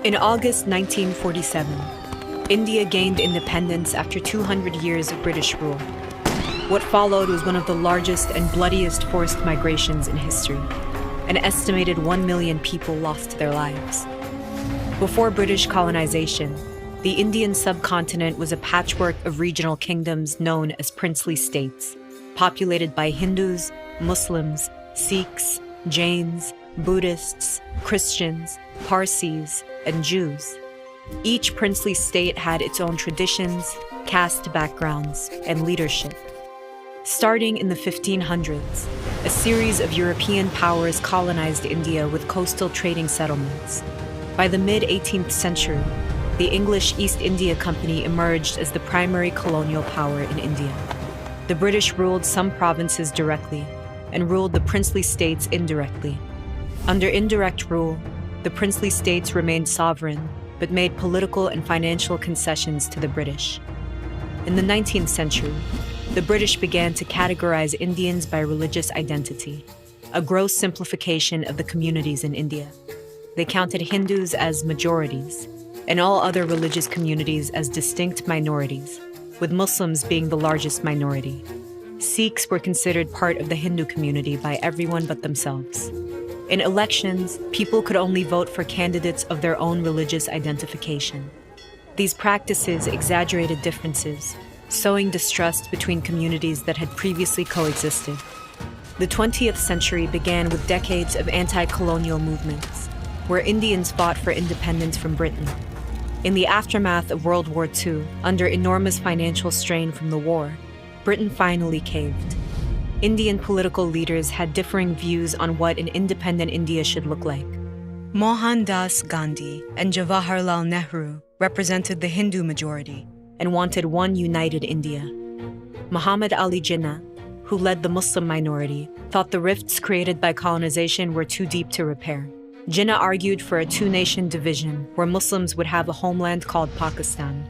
In August 1947, India gained independence after 200 years of British rule. What followed was one of the largest and bloodiest forced migrations in history. An estimated 1 million people lost their lives. Before British colonization, the Indian subcontinent was a patchwork of regional kingdoms known as princely states, populated by Hindus, Muslims, Sikhs, Jains, Buddhists, Christians, Parsis, and Jews. Each princely state had its own traditions, caste backgrounds, and leadership. Starting in the 1500s, a series of European powers colonized India with coastal trading settlements. By the mid-18th century, the English East India Company emerged as the primary colonial power in India. The British ruled some provinces directly and ruled the princely states indirectly. Under indirect rule, the princely states remained sovereign but made political and financial concessions to the British. In the 19th century, the British began to categorize Indians by religious identity, a gross simplification of the communities in India. They counted Hindus as majorities and all other religious communities as distinct minorities, with Muslims being the largest minority. Sikhs were considered part of the Hindu community by everyone but themselves. In elections, people could only vote for candidates of their own religious identification. These practices exaggerated differences, sowing distrust between communities that had previously coexisted. The 20th century began with decades of anti-colonial movements, where Indians fought for independence from Britain. In the aftermath of World War II, under enormous financial strain from the war, Britain finally caved. Indian political leaders had differing views on what an independent India should look like. Mohandas Gandhi and Jawaharlal Nehru represented the Hindu majority and wanted one united India. Muhammad Ali Jinnah, who led the Muslim minority, thought the rifts created by colonization were too deep to repair. Jinnah argued for a two-nation division where Muslims would have a homeland called Pakistan.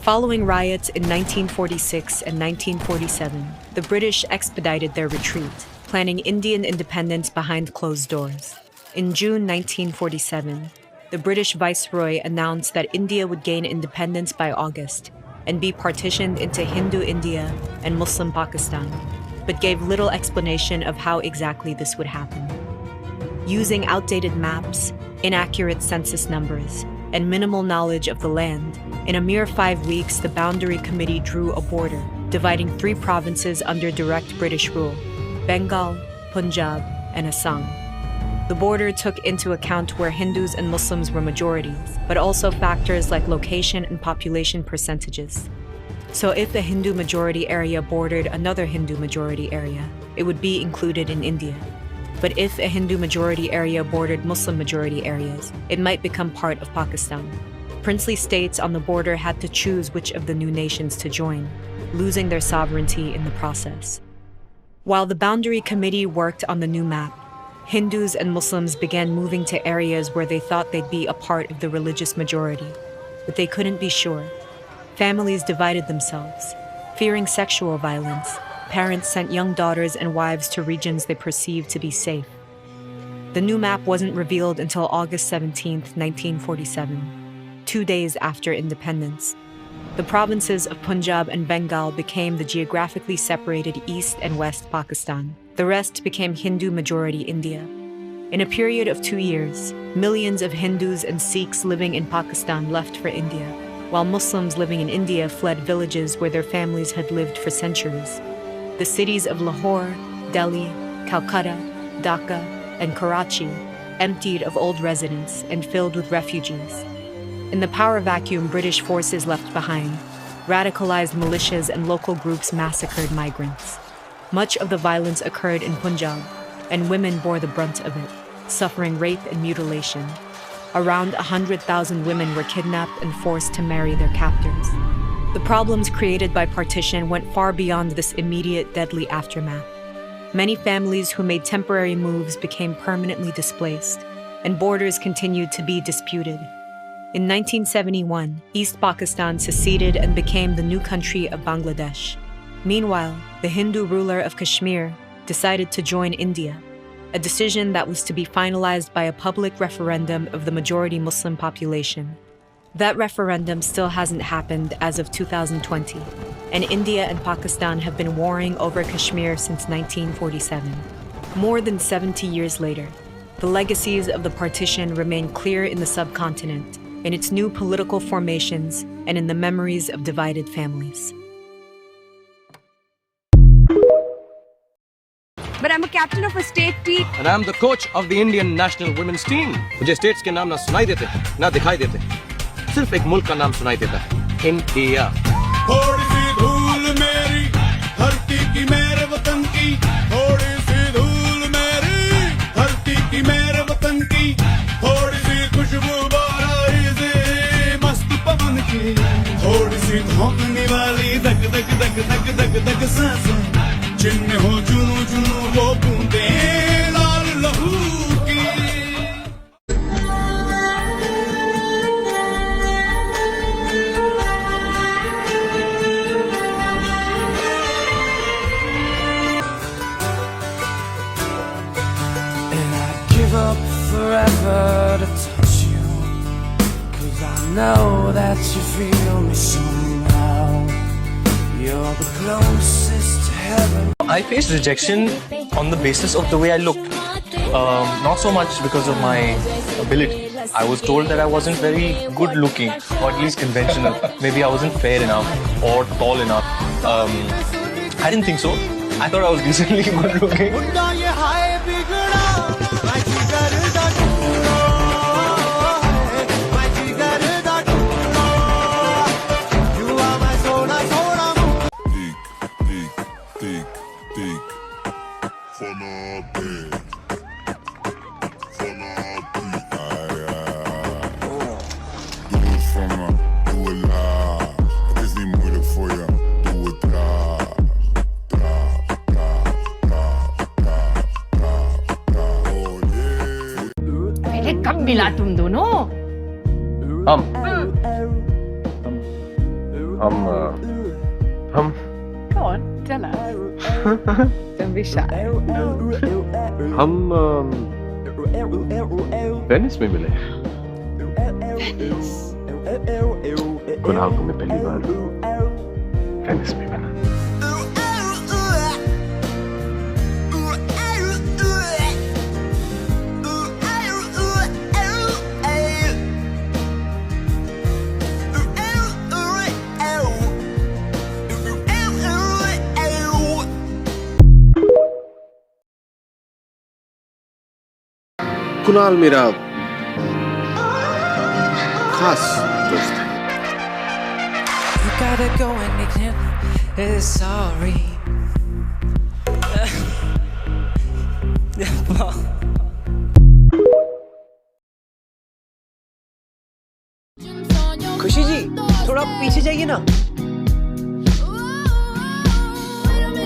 Following riots in 1946 and 1947, the British expedited their retreat, planning Indian independence behind closed doors. In June 1947, the British Viceroy announced that India would gain independence by August and be partitioned into Hindu India and Muslim Pakistan, but gave little explanation of how exactly this would happen. Using outdated maps, inaccurate census numbers, and minimal knowledge of the land, in a mere 5 weeks, the Boundary Committee drew a border, dividing 3 provinces under direct British rule: Bengal, Punjab, and Assam. The border took into account where Hindus and Muslims were majorities, but also factors like location and population percentages. So if a Hindu majority area bordered another Hindu majority area, it would be included in India. But if a Hindu majority area bordered Muslim majority areas, it might become part of Pakistan. Princely states on the border had to choose which of the new nations to join, losing their sovereignty in the process. While the Boundary Committee worked on the new map, Hindus and Muslims began moving to areas where they thought they'd be a part of the religious majority, but they couldn't be sure. Families divided themselves. Fearing sexual violence, parents sent young daughters and wives to regions they perceived to be safe. The new map wasn't revealed until August 17, 1947. 2 days after independence. The provinces of Punjab and Bengal became the geographically separated East and West Pakistan. The rest became Hindu-majority India. In a period of 2 years, millions of Hindus and Sikhs living in Pakistan left for India, while Muslims living in India fled villages where their families had lived for centuries. The cities of Lahore, Delhi, Calcutta, Dhaka, and Karachi emptied of old residents and filled with refugees. In the power vacuum British forces left behind, radicalized militias and local groups massacred migrants. Much of the violence occurred in Punjab, and women bore the brunt of it, suffering rape and mutilation. Around 100,000 women were kidnapped and forced to marry their captors. The problems created by partition went far beyond this immediate deadly aftermath. Many families who made temporary moves became permanently displaced, and borders continued to be disputed. In 1971, East Pakistan seceded and became the new country of Bangladesh. Meanwhile, the Hindu ruler of Kashmir decided to join India. a decision that was to be finalized by a public referendum of the majority Muslim population. That referendum still hasn't happened as of 2020, and India and Pakistan have been warring over Kashmir since 1947. More than 70 years later, the legacies of the partition remain clear in the subcontinent, in its new political formations, and in the memories of divided families. But I'm a captain of a state team. And I'm the coach of the Indian national women's team. मुझे states के नाम ना सुनाई देते, ना दिखाई देते. सिर्फ एक मुल्क का नाम सुनाई देता है, India. थोड़ी सी धूल मेरी धरती की मेरे वतन की, थोड़ी सी धूल मेरी धरती की मेरे वतन की, थोड़ी सी खुशबू बाराई से मस्त पवन की, थोड़ी सी धोखने वाली धक धक धक धक धक धक सांसें, जिनमें हो जुनू जुनू वो बूंदे लाल लहू की. Up forever to touch you, 'cause I know that you feel me somehow. You're the closest to heaven. I faced rejection on the basis of the way I looked, not so much because of my ability. I was told that I wasn't very good looking, or at least conventional. Maybe I wasn't fair enough or tall enough. I didn't think so. I thought I was decently good looking. कब मिला तुम दोनों? हम कौन? चला तुम भी शायद. हम वेनिस में मिले. कुणाल को मैं पहली बार वेनिस में मिला. कुणाल मेरा खास दोस्त है. You gotta go and make him sorry. खुशी जी थोड़ा पीछे जाइए ना.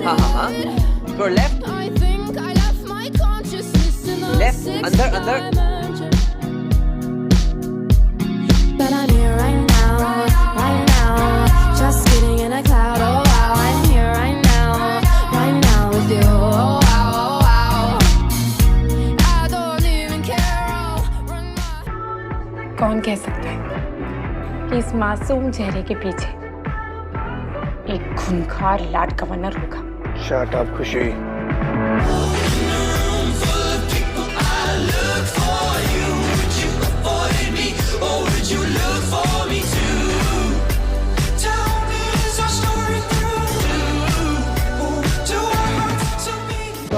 हाँ हाँ हाँ. थोड़ा लेफ्ट लेफ्ट अंदर अंदर. But I'm here right now, just sitting in a cloud. Oh wow, I'm here right now with you. Oh wow, I don't even care. कौन कह सकता है कि इस मासूम चेहरे के पीछे एक खूंखार लाट गवर्नर होगा? Shut up, खुशी.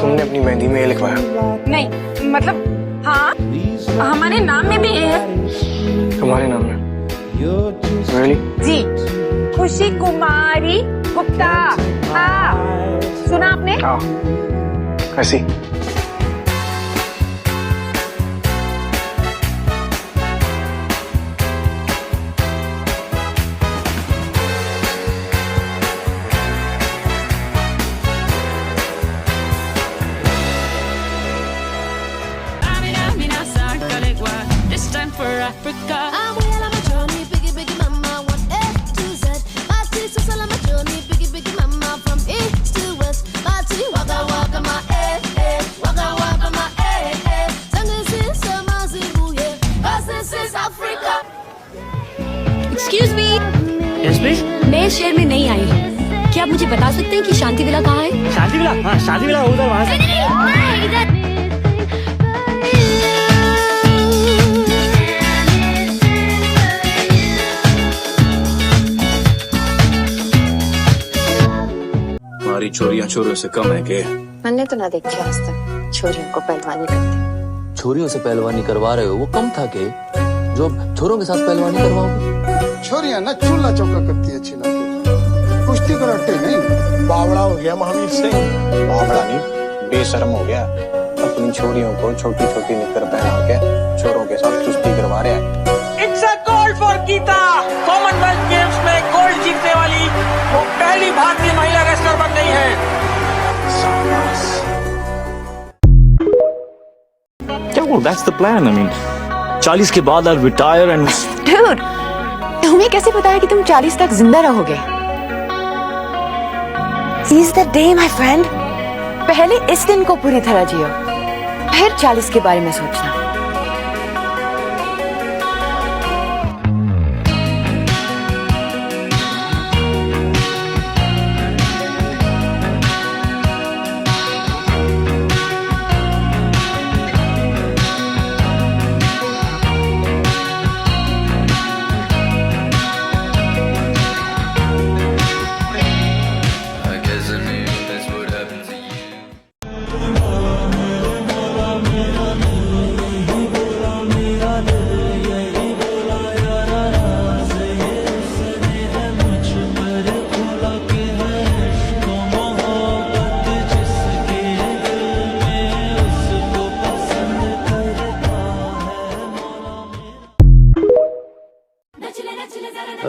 तुमने अपनी मेहंदी में ये लिखवाया? नहीं, मतलब हाँ, हमारे नाम में भी है. तुम्हारे नाम में? Really? जी, खुशी कुमारी गुप्ता. हाँ, सुना आपने? हाँ, ऐसी. For Africa, I'm well on my journey, biggie biggie mama, one A to Z. My sister's all on my journey, biggie biggie mama, from east to west. My city, waka waka my waka waka my excuse me, yes please. मैं इस शहर में नहीं आई हूँ, क्या आप मुझे बता सकते हैं कि शांति विला कहाँ है? शादी विला? हाँ, शादी विला उधर वहाँ से। नहीं, इधर। हमारी चोरियां चोरों से कम है के? मैंने तो ना देखी आज तक छोरियों को पहलवानी करते। छोरियों से पहलवानी करवा रहे हो, वो कम था के जो अब छोरों के साथ पहलवानी करवाओगे? छोरियां ना चूल्हा चौका करती है छिला के, कुश्ती कराटे नहीं। बावड़ा हो गया महावीर सिंह। बावड़ा नहीं, बेशर्म हो गया। अपनी छोरियों को छोटी छोटी निकर पहना के छोरों के साथ कुश्ती करवा रहा है। It's a gold for Geeta. Commonwealth Games में गोल्ड जीतने वाली वो पहली भारतीय महिला रेसलर बन गई है। Yeah, well, that's the plan. I mean, 40 के बाद I'll retire and. Dude, तुम्हें कैसे पता है कि तुम 40 तक जिंदा रहोगे? Seize the day, my friend. पहले इस दिन को पूरी तरह जियो, फिर 40 के बारे में सोचना।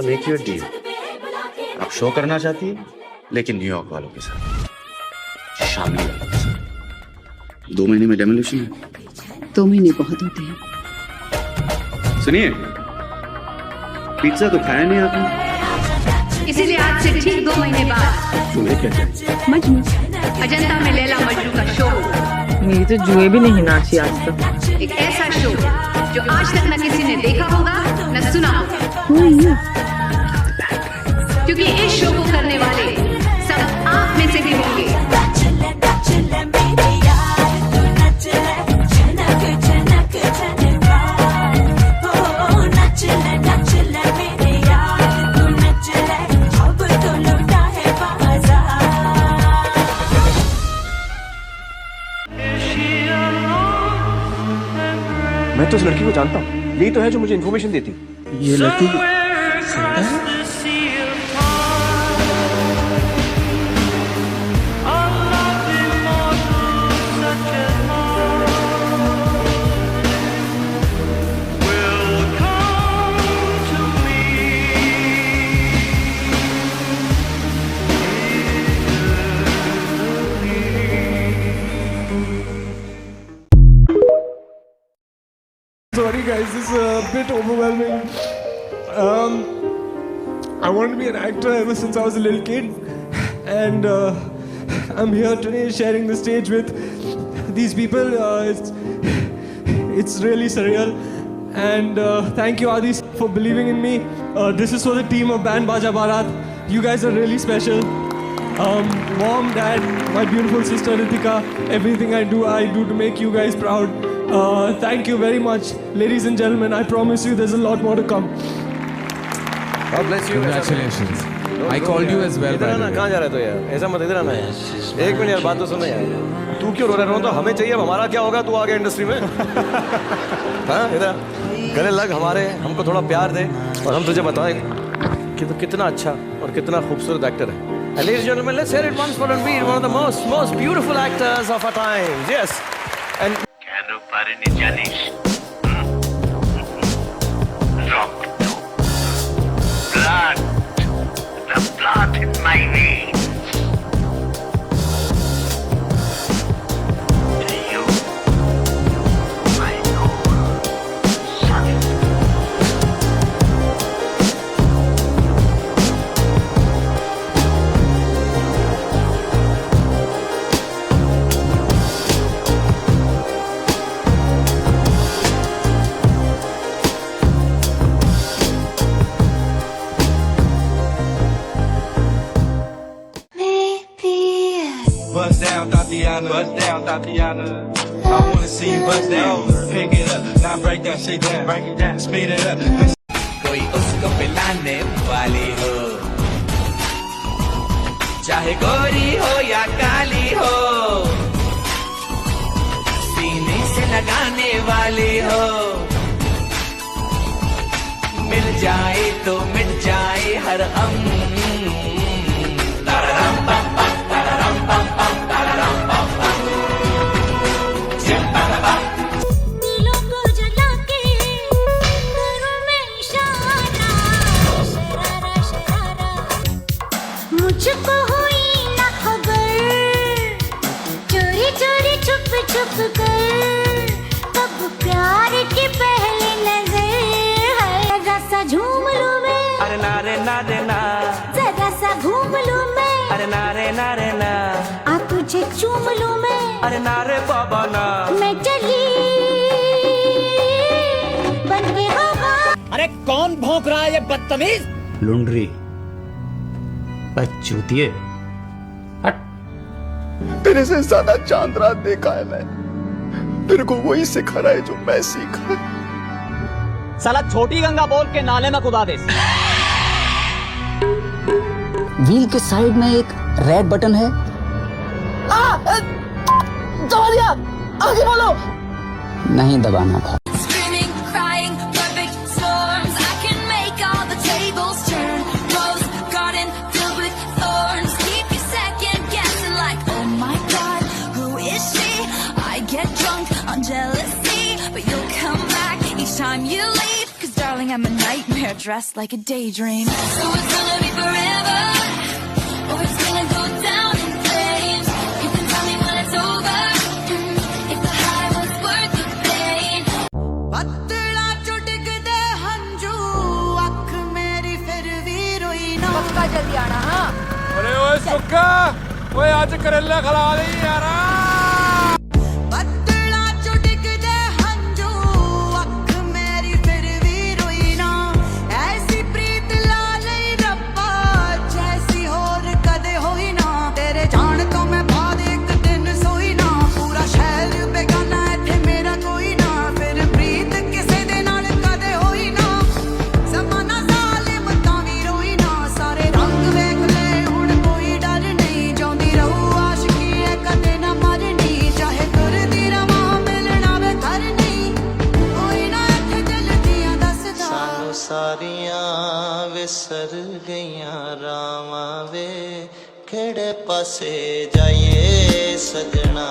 Make your deal. आप शो करना चाहती है, लेकिन न्यूयॉर्क वालों के साथ, शामिल वालों के साथ। 2 महीने में डेमोलिशन है। 2 महीने बहुत होते हैं। सुनिए, पिज्जा तो खाया नहीं आपने, इसीलिए आज से ठीक 2 महीने बाद तुम्हें क्या चाहिए? मजनू अजंता में लैला मजनू का शो। मेरी तो जुए भी नहीं नाची आज तक। एक ऐसा शो जो आज तक न किसी ने देखा होगा न सुना होगा, क्योंकि इस शो को करने वाले सब आप में से भी होंगे। मैं तो उस लड़की को जानता हूँ, यही तो है जो मुझे इन्फॉर्मेशन देती। ये लड़की Sorry guys, this is a bit overwhelming. I wanted to be an actor ever since I was a little kid, and I'm here today sharing the stage with these people. It's really surreal, and thank you Adi for believing in me. This is for the team of Band Baja Bharat. You guys are really special. Mom, Dad, my beautiful sister Ritika, everything I do to make you guys proud. Thank you very much, ladies and gentlemen. I promise you there's a lot more to come. God bless you. Congratulations. I called you as well. इधर आना, कहाँ जा रहे हो यार? ऐसा मत इधर आना यार। 1 मिनट यार, बात तो सुनो यार। तू क्यों रो रहा है? तो हमें चाहिए, अब हमारा क्या होगा? तू आ गया इंडस्ट्री में। हाँ, इधर गले लग हमारे, हमको थोड़ा प्यार दे और हम तुझे बताएं कि तू कितना अच्छा और कितना खूबसूरत एक्टर है। And ladies and gentlemen, let's hear it once for Ranveer, one of the most beautiful actors of our time. Yes. And blood in my veins. To you, my noble son. Tatiana. Bust down, Tatiana. I wanna see you bust down. Pick it up, now break that shit down. Break it down, speed it up. कोई उसको पिलाने वाली हो, चाहे गोरी हो या काली हो, सीने से लगाने वाली हो, मिल जाए तो मिट जाए हर गम। ताराराम पम पम, ताराराम पम पम, ताराराम पम पम। दिलों को जला के करूं मैं इशारा, शरारा शरारा। मुझको हुई ना खबर, चोरी चोरी छुप छुप कर, कब प्यार की पहली नजर है। जरा सा झूम लूं मैं, अरे नारे नारे ना, जरा सा घूम लूं मैं, अरे नारे नारे ना, आ तुझे चूम लूं मैं, अरे नारे बाबा ना। मैं चली बन के हवा। अरे कौन भौंक रहा है ये बदतमीज? लुंडरी, बच्चूतिए। तेरे से ज्यादा चांद रात देखा है मैं, तेरे को वही सिखा रहा है जो मैं सीखा। साला छोटी गंगा बोल के नाले में कूदा दे। व्हील के साइड में एक रेड बटन है। दबा दिया, आगे बोलो। नहीं दबाना था। Screaming, crying, perfect storms. I can make all the tables turn. Rose garden filled with thorns. Keep you second guessing like, oh my God, who is she? I get drunk on jealousy, but you'll come back each time you leave. 'Cause darling, I'm a nightmare dressed like a daydream. So it's gonna be forever, or it's gonna go down in flames. You can tell me when it's over, if the high was worth the pain. पतला चुटक दे हंजू, अख मेरी फिर भी रोई ना। पक्का जल्दी आना। हाँ, अरे ओए सुक्का, ओए आज करेला खिला दे यार। पतला चुटक दे हंजू, अख मेरी फिर भी रोई ना। ऐसी प्रीत ला लई रब्बा, जैसी होर कदे होई ना। तेरे जान तो मैं बाद एक दिन सोई ना। पूरा शहर बेगाना इत्थे मेरा कोई ना। फिर प्रीत किसे दे नाल कदे होई ना। ज़माना ज़ालिम तां वी रोई ना। सारे रंग वेख ले हुण कोई डर नहीं। जांदी रहू आशिकी है कदे ना मरनी। चाहे तुरदी रवां मिलना वे घर नहीं। कोई ना इत्थे दिल दियां दसदा। सानू सारियां विसर गईयां रावां वे, केड़े पासे जाइए सजना।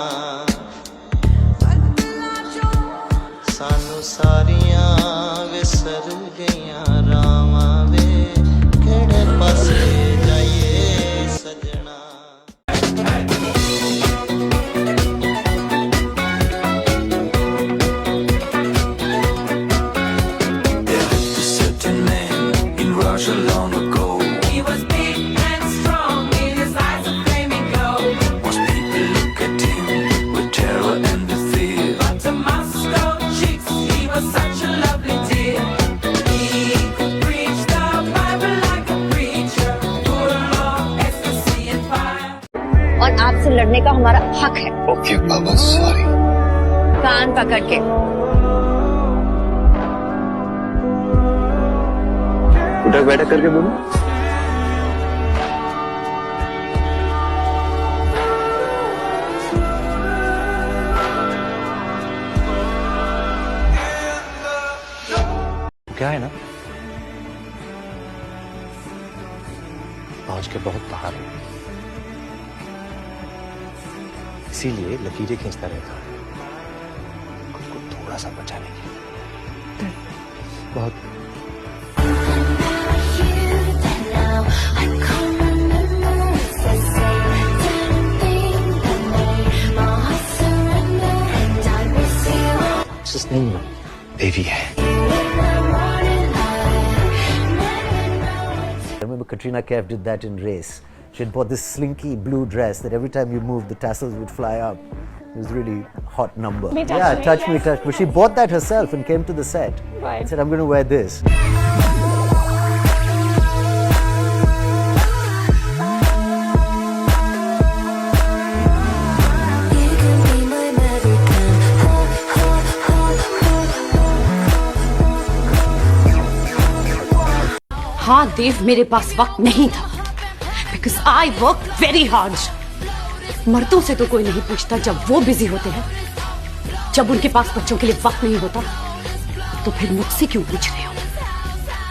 सानू सारियां विसर गईयां रावां वे, केड़े पासे जाइए सजना। Certain man in Russia long ago, he was big and strong, in his eyes a flaming glow. Most people look at him with terror and fear, but to Moscow chicks he was such a lovely dear. He could preach the Bible like a preacher, full of ecstasy and fire. और आपसे लड़ने का हमारा हक है। Okay बाबा, sorry. कान पकड़ के। उठक बैठक करके बोलो। क्या है ना, आज के बहुत बाहर है, इसीलिए लकीरें खींचता रहता है खुद को थोड़ा सा बचाने के लिए। बहुत नहीं देवी है। I remember Katrina Kaif did that in Race. She had bought this slinky blue dress that every time you moved, the tassels would fly up. It was a really hot number. Touch Me, Touch Me. But she bought that herself and came to the set. Right. And said, I'm going to wear this. हाँ देव, मेरे पास वक्त नहीं था because I work very hard. मर्दों से तो कोई नहीं पूछता जब वो बिजी होते हैं, जब उनके पास बच्चों के लिए वक्त नहीं होता तो फिर मुझसे क्यों पूछ रहे हो?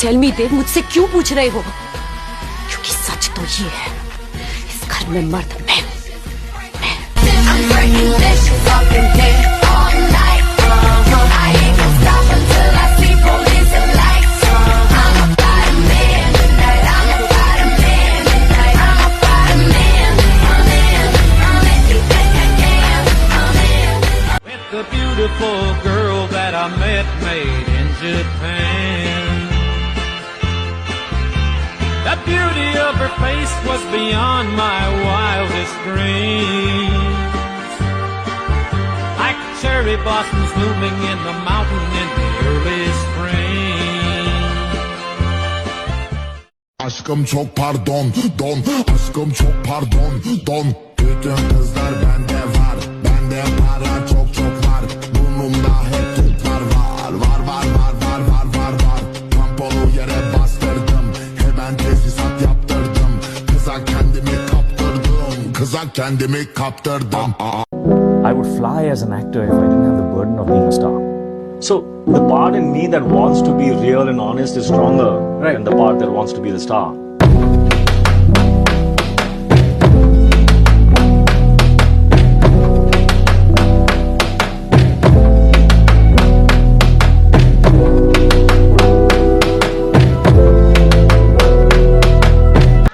टेल मी देव, मुझसे क्यों पूछ रहे हो? क्योंकि सच तो ये है, इस घर में मर्द मैं हूं। The beautiful girl that I met made in Japan. The beauty of her face was beyond my wildest dreams. Like cherry blossoms blooming in the mountain in the early spring. Aşkım çok pardon, don. Aşkım çok pardon, don. Bütün kızlar bende var. Bende para çok çok var. Burnumda hep toplar var. Var var var var var var var. Tamponu yere bastırdım. Hemen tesisat yaptırdım. Kıza kendimi kaptırdım. Kıza kendimi kaptırdım. I would fly as an actor if I didn't have the burden of being a star. So the part in me that wants to be real and honest is stronger than the part that wants to be the star.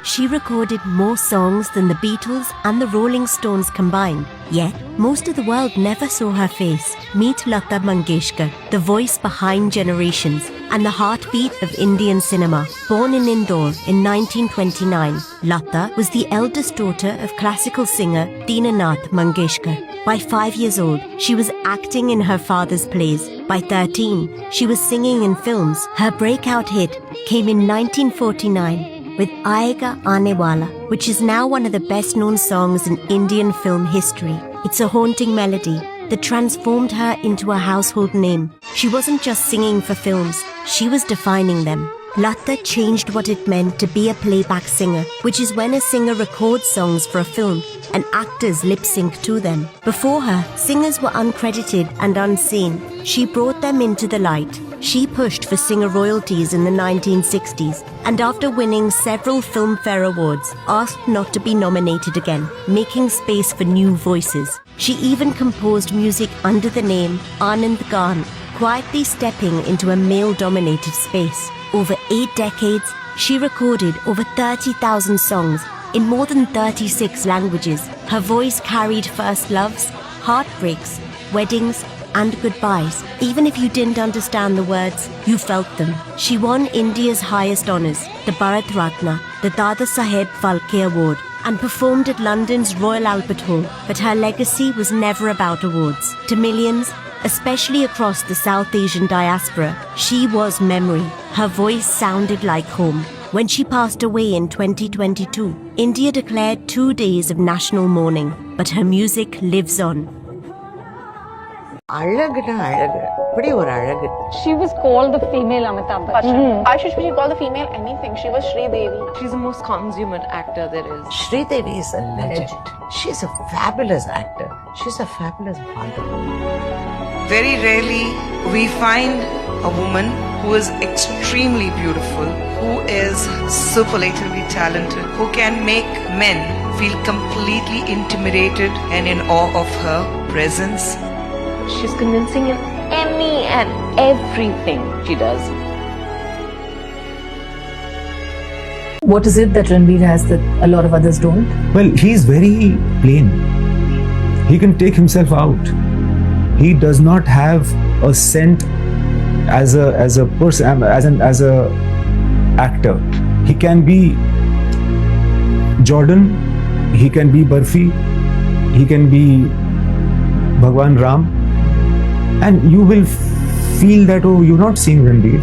She recorded more songs than the Beatles and the Rolling Stones combined. Yet, most of the world never saw her face. Meet Lata Mangeshkar, the voice behind generations and the heartbeat of Indian cinema. Born in Indore in 1929, Lata was the eldest daughter of classical singer Dinanath Mangeshkar. By 5 years old, she was acting in her father's plays. By 13, she was singing in films. Her breakout hit came in 1949 with Aayega Aane Wala, which is now one of the best known songs in Indian film history. It's a haunting melody that transformed her into a household name. She wasn't just singing for films, she was defining them. Lata changed what it meant to be a playback singer, which is when a singer records songs for a film and actors lip-sync to them. Before her, singers were uncredited and unseen. She brought them into the light. She pushed for singer royalties in the 1960s and after winning several Filmfare Awards, asked not to be nominated again, making space for new voices. She even composed music under the name Anand Gaan, quietly stepping into a male-dominated space. Over 8 decades, she recorded over 30,000 songs in more than 36 languages. Her voice carried first loves, heartbreaks, weddings, and goodbyes. Even if you didn't understand the words, you felt them. She won India's highest honours, the Bharat Ratna, the Dada Saheb Phalke Award, and performed at London's Royal Albert Hall. But her legacy was never about awards. To millions, especially across the South Asian diaspora, she was memory. Her voice sounded like home. When she passed away in 2022, India declared 2 days of national mourning, but her music lives on. She was called the female Amitabh Bachchan. I should be called the female anything. She was Sri Devi. She's the most consummate actor there is. Sri Devi is a legend. She's a fabulous actor. She's a fabulous mother. Very rarely we find a woman who is extremely beautiful, who is superlatively talented, who can make men feel completely intimidated and in awe of her presence. She's convincing in any and everything she does. What is it that Ranbir has that a lot of others don't? Well, he's very plain. He can take himself out. He does not have a scent as a person, as a actor. He can be Jordan, he can be Barfi, he can be Bhagwan Ram, and you will feel that, oh, you're not seeing Ranbir,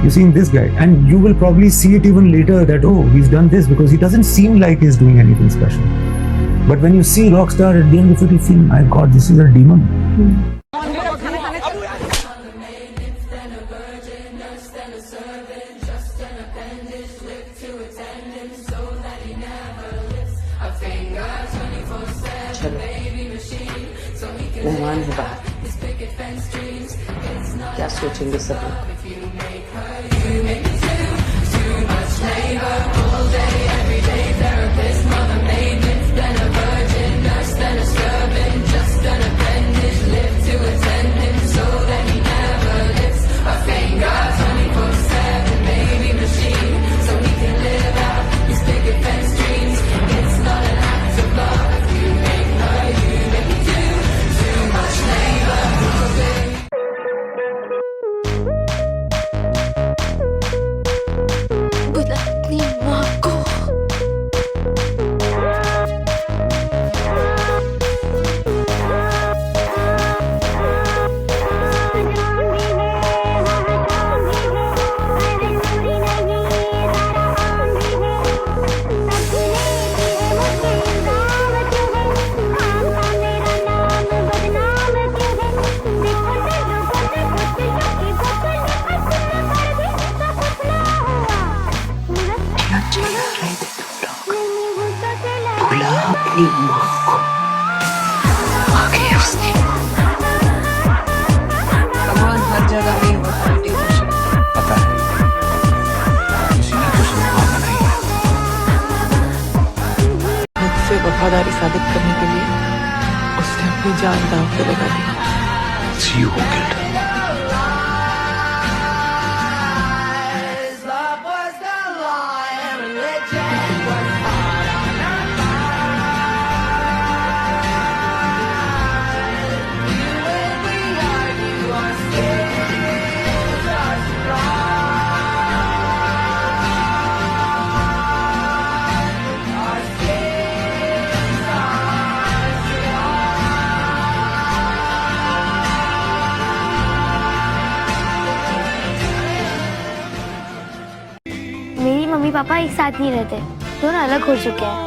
you're seeing this guy, and you will probably see it even later that, oh, he's done this, because he doesn't seem like he's doing anything special. But when you see Rockstar, at the end of it, you feel, my God, this is a demon. मेहमान है बाहर, क्या सोचेंगे सब लोग? हर जगह ही होता है डिवोशन। पता है किसी ने कुछ मांगा नहीं है। मुझसे वफादारी साबित करने के लिए उसने अपनी जान दांव पे लगा दी। It's you who killed her. मेरी मम्मी पापा एक साथ नहीं रहते, दोनों अलग हो चुके हैं।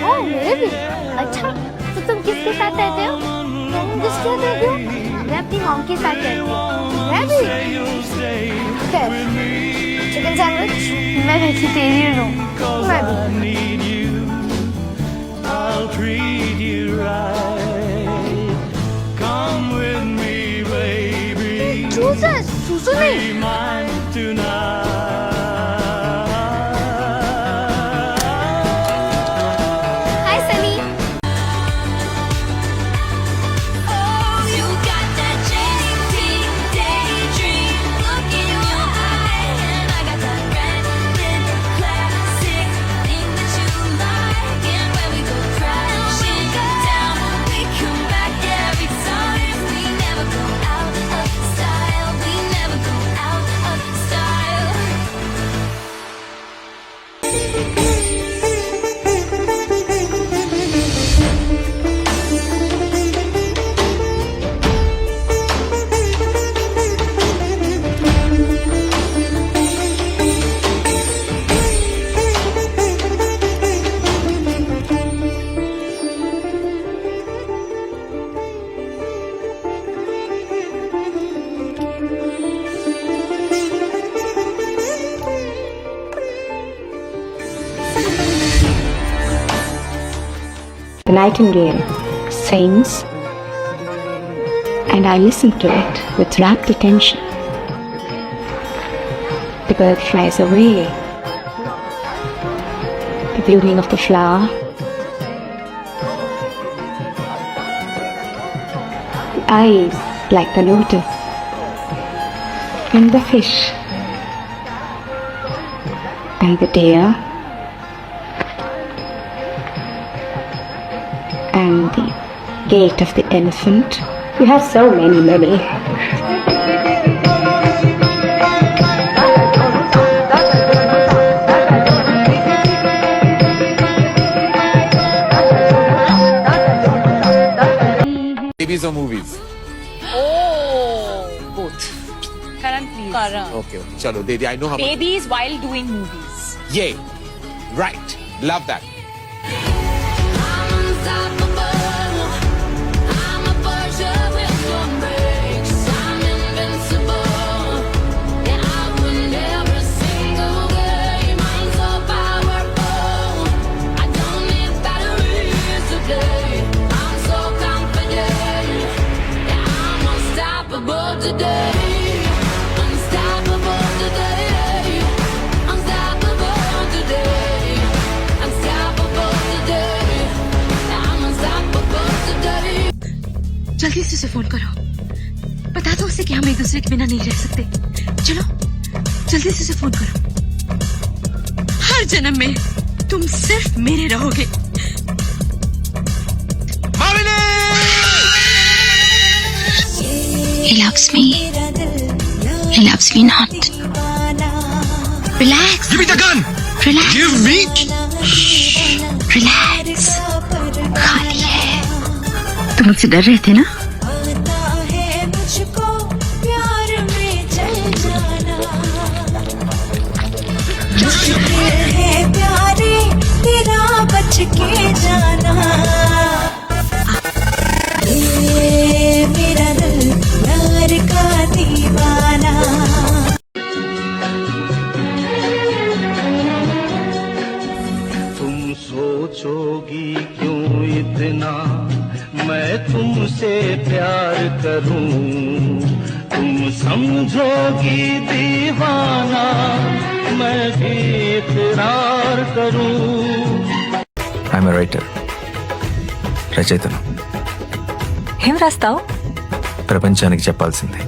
ओह मेरे भी? अच्छा, तो तुम किसके साथ रहते हो? तुम किसके साथ रहते हो? मैं अपनी मॉम के साथ रहती हूँ। मैं भी? Chicken sandwich? मैं वेजिटेरियन हूँ। मैं भी। I'll treat you right. Come with me, baby. Chooses. Choose me. Be mine tonight. Hi, Sunny. You got that JT daydream look in your eye, and I got that Brandon classic thing that you like. And when we go crashing down, we come back every time. We never go out of style. We never go out of style. The nightingale sings, and I listen to it with rapt attention. The bird flies away, the blooming of the flower, the eyes like the lotus, and the fish, and the deer, and the gait of the elephant. You have so many, Lily. Babies or movies? Oh, both. Karan, please. Karan. Okay, chalo, Dedi, I know how. Babies while doing movies. Yay! Right. Love that. उसे phone करो, बता दो उसे कि हम एक दूसरे के बिना नहीं रह सकते। चलो जल्दी से उसे फोन करो। हर जन्म में तुम सिर्फ मेरे रहोगे। He loves me. He loves me not. Relax. Give me the gun. Relax. Give me. Relax. खाली है। तुम मुझसे डर रहे थे ना? प्यारे तेरा बच के जाना, ये मेरा दिल प्यार का दीवाना। तुम सोचोगी क्यों इतना मैं तुमसे प्यार करूं, तुम समझोगी दीवाना मैं भी इकरार करूं। I'm a writer. రచయితను. ఏం రాస్తావు? ప్రపంచానికి చెప్పాల్సిందే.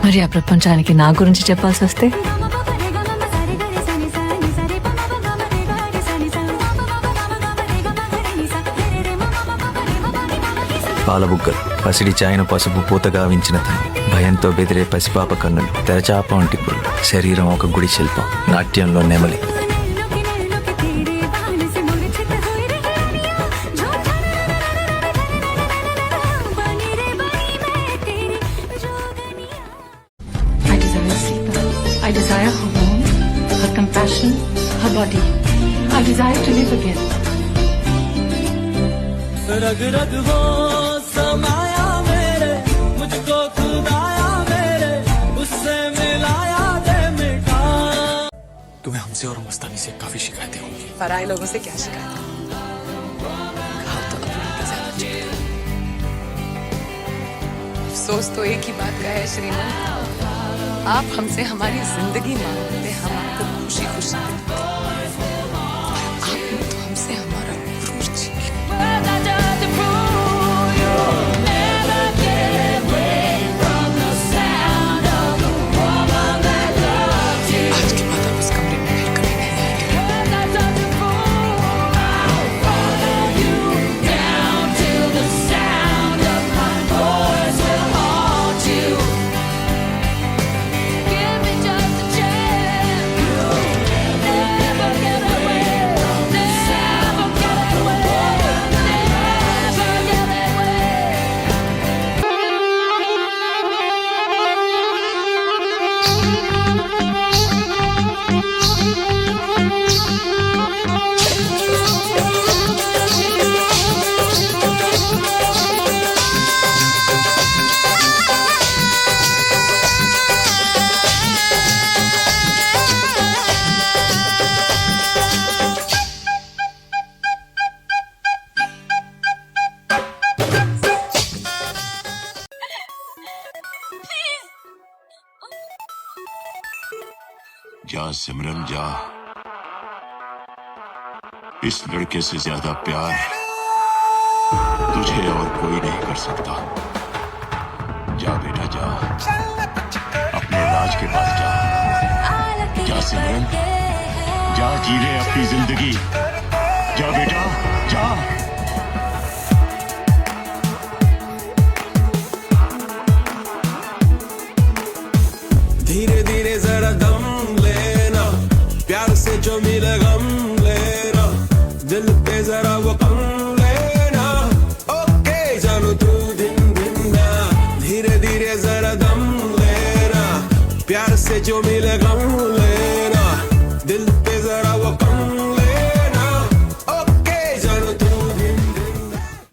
మరి ఆ ప్రపంచానికి నా గురించి చెప్పాల్సి వస్తే? పాలబుగ్గలు, పసిడి చాయన పసుపు పూతగా వించిన తను, భయంతో బెదిరే పసిపాప కన్నులు, తెరచాప వంటి పుల్లు, శరీరం ఒక గుడి శిల్పం, నాట్యంలో నెమలి. I desire her warmth, her compassion, her body. I desire to live again. रग रग हो समाया मेरे, मुझको खुदाया मेरे, उससे मिलाया दे मिटा। तुम्हें हमसे और मस्तानी से काफी शिकायतें होंगी। पराए लोगों से क्या शिकायत? घाव तो अपनों के ज्यादा चुभते हैं। अफसोस तो एक ही बात का है श्रीमान, आप हमसे हमारी जिंदगी मांगते, हम आपको खुशी खुशी देते, आपने तो हमसे हमारा क्रूर छीन लिया। आज के बाद आप इस कमरे में फिर कभी नहीं आएंगे। जा सिमरन जा, इस लड़के से ज्यादा प्यार तुझे और कोई नहीं कर सकता। जा बेटा जा, अपने राज के पास जा। जा सिमरन जा, जी ले अपनी जिंदगी। जा बेटा जा। धीरे धीरे जरा दम लेना, प्यार से जो मिले गम लेना, दिल पे जरा वो कम लेना। ओके जानू तू दिन दिन ना, धीरे धीरे जरा दम लेना, प्यार से जो मिले गम लेना।